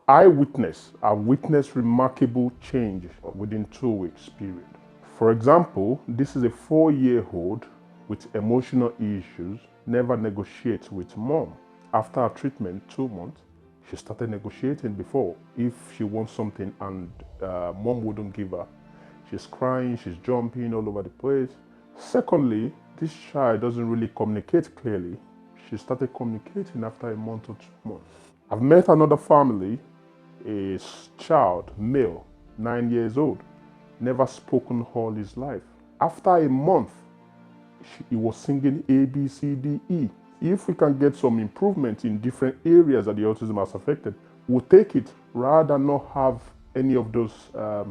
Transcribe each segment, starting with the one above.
I witnessed remarkable change within 2 weeks period. For example, this is a 4-year-old with emotional issues, never negotiates with mom. After her treatment, 2 months, she started negotiating before. If she wants something and mom wouldn't give her, she's crying, she's jumping all over the place. Secondly, this child doesn't really communicate clearly. She started communicating after a month or 2 months. I've met another family, a child, male, 9 years old, never spoken all his life. After a month, he was singing A, B, C, D, E. If we can get some improvement in different areas that the autism has affected, we'll take it rather than not have any of those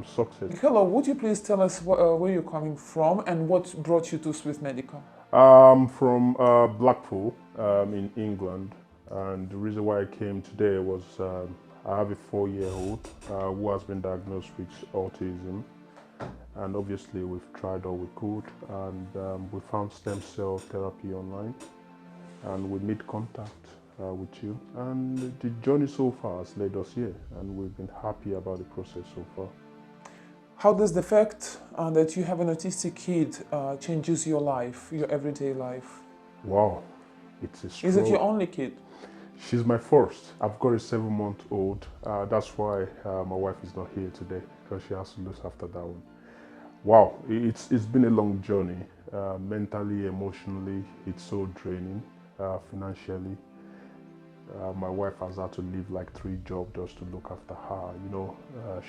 success. Hello, would you please tell us where you're coming from and what brought you to Swiss Medica? From Blackpool in England, and the reason why I came today was I have a 4-year-old who has been diagnosed with autism, and obviously we've tried all we could, and we found stem cell therapy online, and we made contact with you, and the journey so far has led us here, and we've been happy about the process so far. How does the fact that you have an autistic kid changes your life, your everyday life? Wow, it's a struggle. Is it your only kid? She's my first. I've got a 7-month-old. That's why my wife is not here today, because she has to look after that one. Wow, it's been a long journey. Mentally, emotionally, it's so draining. Financially, my wife has had to leave like 3 jobs just to look after her. You know,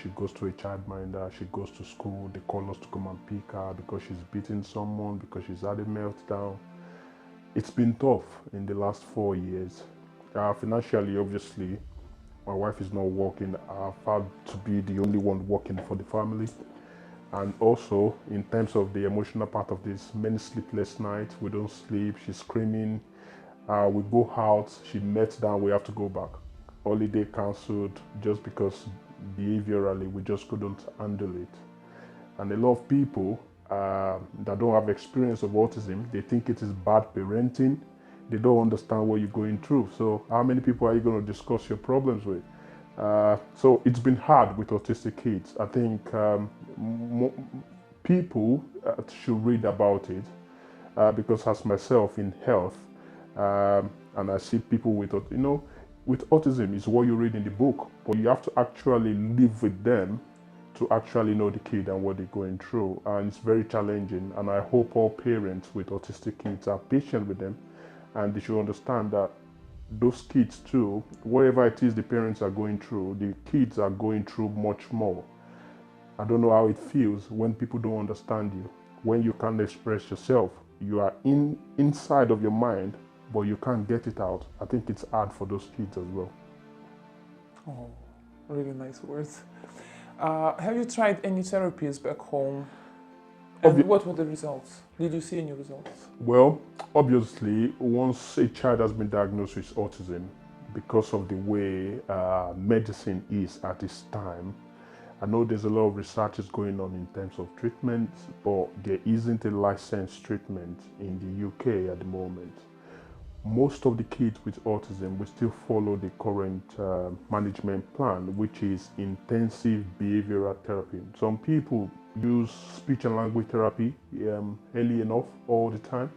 she goes to a childminder, she goes to school, they call us to come and pick her because she's beaten someone, because she's had a meltdown. It's been tough in the last 4 years. Financially, obviously, my wife is not working. I've had to be the only one working for the family. And also, in terms of the emotional part of this, many sleepless nights, we don't sleep, she's screaming. We go out, she melts down, we have to go back. Holiday cancelled just because behaviorally we just couldn't handle it. And a lot of people that don't have experience of autism, they think it is bad parenting. They don't understand what you're going through. So how many people are you going to discuss your problems with? So it's been hard with autistic kids. I think people should read about it because as myself in health, and I see people with, you know, with autism is what you read in the book, but you have to actually live with them to actually know the kid and what they're going through. And it's very challenging. And I hope all parents with autistic kids are patient with them, and they should understand that those kids too, whatever it is the parents are going through, the kids are going through much more. I don't know how it feels when people don't understand you, when you can't express yourself. You are inside of your mind, but you can't get it out. I think it's hard for those kids as well. Oh, really nice words. Have you tried any therapies back home? And what were the results? Did you see any results? Well, obviously, once a child has been diagnosed with autism, because of the way medicine is at this time, I know there's a lot of research going on in terms of treatment, but there isn't a licensed treatment in the UK at the moment. Most of the kids with autism will still follow the current management plan, which is intensive behavioral therapy. Some people use speech and language therapy early enough all the time.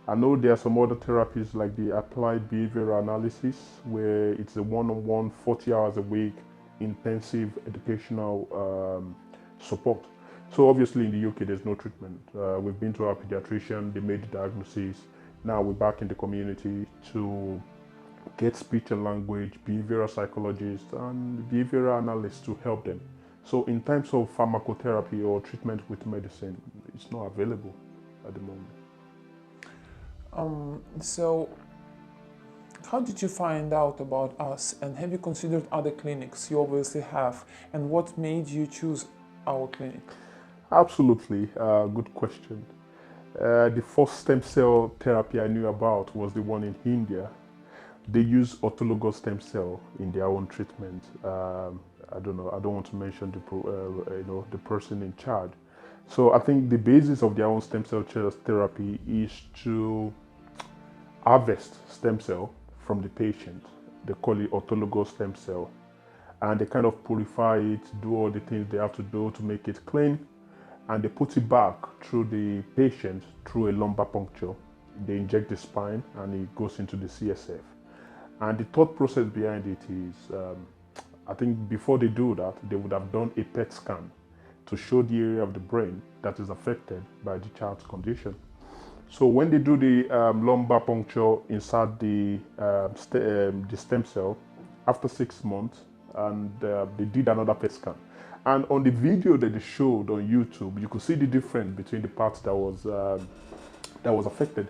I know there are some other therapies like the applied behavioral analysis, where it's a one-on-one, 40 hours a week, intensive educational support. So obviously in the UK, there's no treatment. We've been to our pediatrician, they made the diagnosis. Now we're back in the community to get speech and language, behavioral psychologists and behavioral analysts to help them. So in terms of pharmacotherapy or treatment with medicine, it's not available at the moment. So how did you find out about us, and have you considered other clinics? You obviously have. And what made you choose our clinic? Absolutely, good question. The first stem cell therapy I knew about was the one in India. They use autologous stem cell in their own treatment. I don't know. I don't want to mention the person in charge. So I think the basis of their own stem cell therapy is to harvest stem cell from the patient. They call it autologous stem cell, and they kind of purify it, do all the things they have to do to make it clean, and they put it back through the patient through a lumbar puncture. They inject the spine and it goes into the CSF. And the thought process behind it is, I think before they do that, they would have done a PET scan to show the area of the brain that is affected by the child's condition. So when they do the lumbar puncture inside the stem cell, after 6 months, and they did another PET scan. And on the video that they showed on YouTube, you could see the difference between the parts that was affected.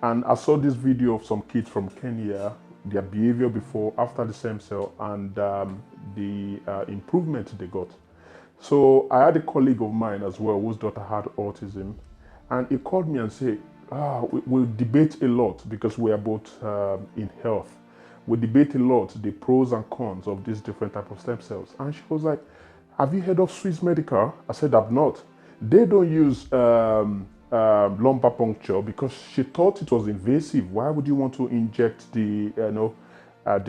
And I saw this video of some kids from Kenya, their behavior before, after the stem cell, and the improvement they got. So I had a colleague of mine as well whose daughter had autism, and he called me and said, we debate a lot because we are both in health. We debate a lot the pros and cons of these different type of stem cells. And she was like, have you heard of Swiss Medica? I said, I've not. They don't use lumbar puncture because she thought it was invasive. Why would you want to inject the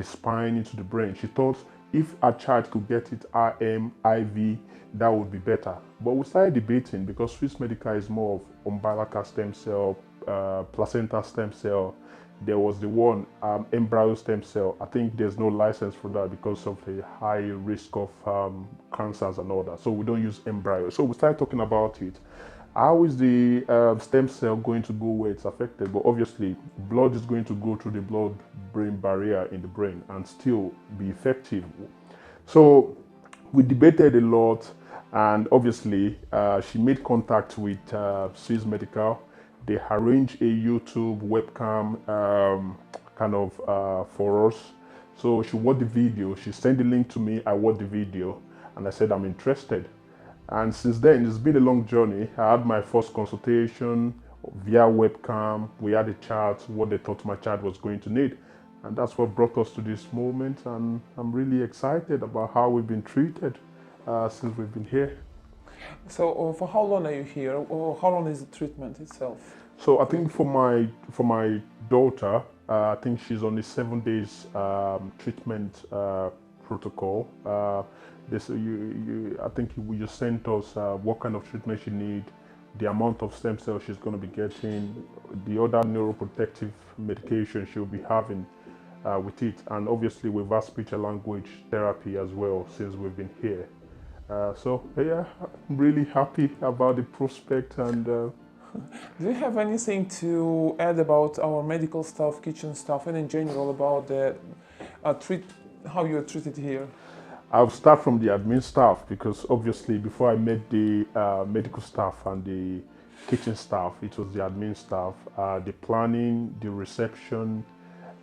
spine into the brain? She thought if a child could get it RM, IV, that would be better. But we started debating because Swiss Medica is more of umbilical stem cell, placenta stem cell. There was the one embryo stem cell. I think there's no license for that because of the high risk of cancers and all that. So we don't use embryo. So we started talking about it. How is the stem cell going to go where it's affected? But obviously, blood is going to go through the blood-brain barrier in the brain and still be effective. So we debated a lot, and obviously, she made contact with Swiss Medical. They arranged a YouTube webcam for us. So she watched the video. She sent the link to me. I watched the video, and I said, I'm interested. And since then, it's been a long journey. I had my first consultation via webcam. We had a chat, what they thought my child was going to need. And that's what brought us to this moment. And I'm really excited about how we've been treated since we've been here. So for how long are you here? Or how long is the treatment itself? So I think for my daughter, I think she's on the 7 days treatment protocol. I think you sent us what kind of treatment she needs, the amount of stem cells she's going to be getting, the other neuroprotective medication she'll be having with it, and obviously we've had speech and language therapy as well since we've been here. So yeah, I'm really happy about the prospect. And do you have anything to add about our medical staff, kitchen staff, and in general about the how you are treated here? I'll start from the admin staff because obviously before I met the medical staff and the kitchen staff, it was the admin staff. The planning, the reception,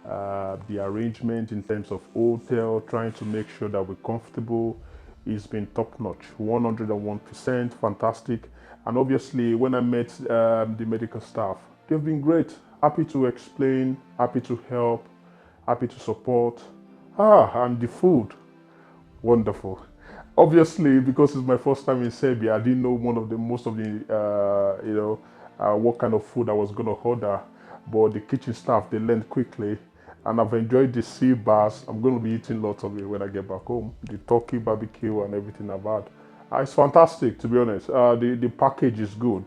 the arrangement in terms of hotel, trying to make sure that we're comfortable, it's been top notch, 101%, fantastic. And obviously when I met the medical staff, they've been great, happy to explain, happy to help, happy to support. And the food. Wonderful. Obviously, because it's my first time in Serbia, I didn't know most of the what kind of food I was going to order. But the kitchen staff, they learned quickly, and I've enjoyed the sea bass. I'm going to be eating lots of it when I get back home. The turkey barbecue and everything I've had. It's fantastic, to be honest. The package is good.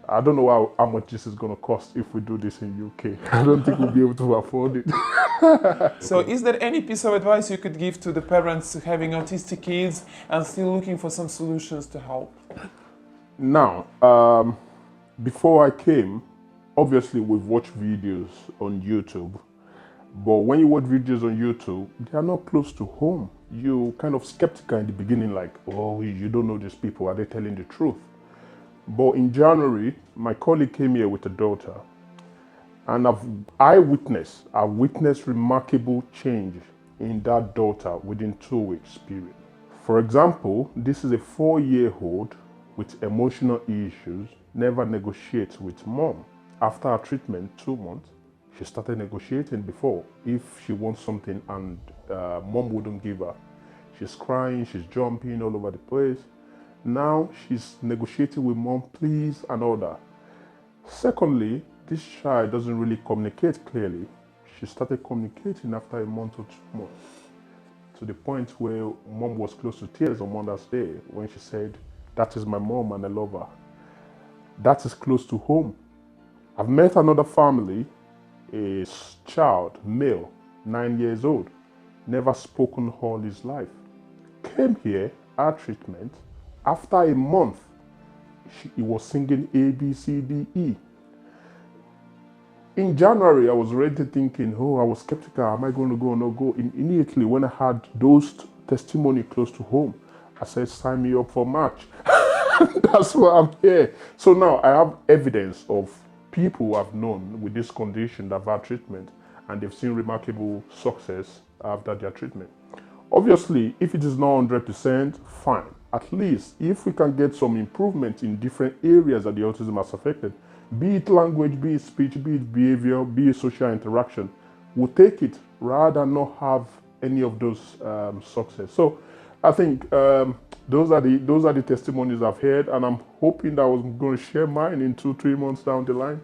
I don't know how much this is going to cost if we do this in UK. I don't think we'll be able to afford it. So is there any piece of advice you could give to the parents having autistic kids and still looking for some solutions to help? Now, before I came, obviously we've watched videos on YouTube. But when you watch videos on YouTube, they are not close to home. You're kind of skeptical in the beginning, like, oh, you don't know these people. Are they telling the truth? But in January, my colleague came here with a daughter, and I've witnessed remarkable change in that daughter within 2 weeks period. For example, this is a 4-year-old with emotional issues, never negotiates with mom. After her treatment, 2 months, she started negotiating before. If she wants something and mom wouldn't give her, she's crying, she's jumping all over the place. Now she's negotiating with mom, please, and all that. Secondly, this child doesn't really communicate clearly. She started communicating after a month or 2 months. to the point where mom was close to tears on Mother's Day when she said, "That is my mom and I love her." That is close to home. I've met another family, a child, male, 9 years old, never spoken all his life. Came here, had treatment. After a month, he was singing A, B, C, D, E. In January, I was already thinking, I was skeptical, am I going to go or not go? Immediately, when I had those testimony close to home, I said, sign me up for March. That's why I'm here. So now I have evidence of people who have known with this condition that have had treatment and they've seen remarkable success after their treatment. Obviously, if it is not 100%, fine. At least if we can get some improvement in different areas that the autism has affected, be it language, be it speech, be it behavior, be it social interaction, we'll take it rather than not have any of those success. So I think those are the testimonies I've heard, and I'm hoping that I was going to share mine in 2-3 months down the line.